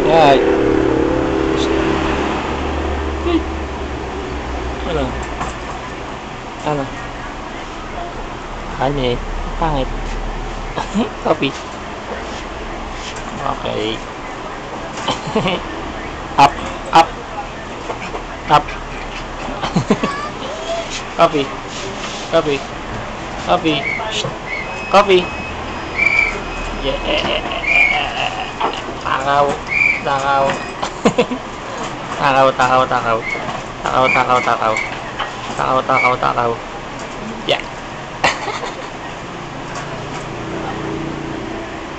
Yay. Ano? Ano? Ano eh? Pangit. Copy. Okay. Up. Up. Up. Copy. Copy. Copy. Copy. Yeah. Takaw. Takaw. Takaw, takaw, takaw. Takaw, takaw, takaw. Takaw, takaw, takaw. Yeah.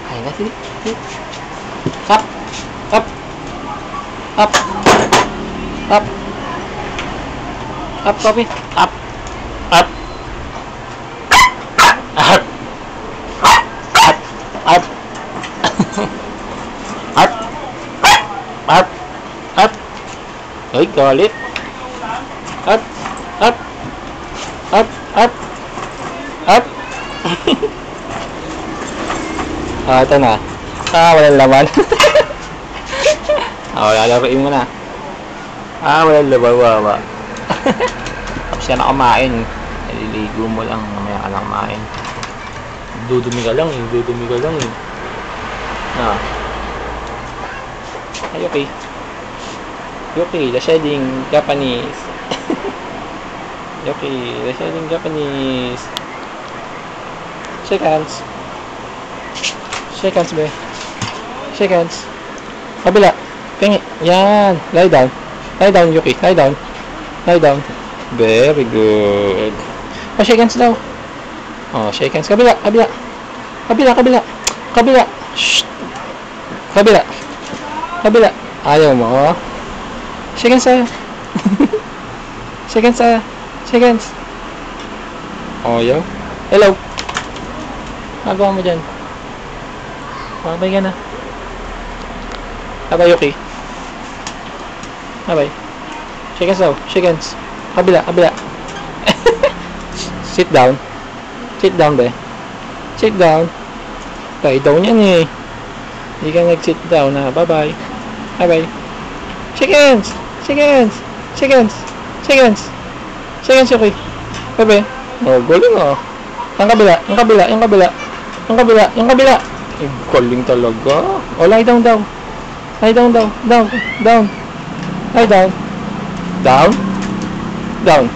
Ay na, sige. Up. Up. Up. Up. Up, copy. Up. Up. Up. Up. Up. Up. Up. Uy, galit. Up. Up. Up. Up. Up. Ah, ito na. Ah, walang laman. Ah, lalaroin mo na. Ah, walang laman, wawa. Tapos yan na kumain. Naliligo mo lang. Mamaya ka lang kumain. Dudumi ka lang eh. Dudumi ka lang eh. Ah. Ay, okay. Yuki, the shading Japanese. Yuki, the shading Japanese. Shake hands. Shake hands, be. Shake hands. Kabila. Pingi. Yan. Lie down. Lie down, Yuki. Lie down. Lie down. Very good. Oh, shake hands daw. Oh, shake hands. Kabila. Kabila. Kabila. Kabila. Kabila. Shh. Kabila. Kabila. Ayaw mo. Shake hands tayo. Shake hands tayo. Shake hands. Oh, yo. Hello. Magawa mo dyan. Bye ka na. Bye, Yuki. Bye. Shake hands daw. Shake hands. Kabila. Kabila. Sit down. Sit down, be. Sit down. Tay daw niyan eh. Hindi ka nag-sit down na. Bye-bye. Bye-bye. Shake hands. Shake hands. Shake hands. Shake hands. Shake hands, Yuki. Bye-bye. Oh, galing oh. Ang kabila. Ang kabila. Ang kabila. Ang kabila. Ang kabila. Ang galing talaga. Oh, lie down daw. Lie down daw. Down. Down. Lie down. Down. Down.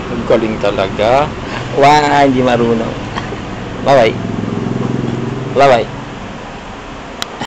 Ang galing talaga. Wah, hindi marunong. Bye-bye. Bye-bye.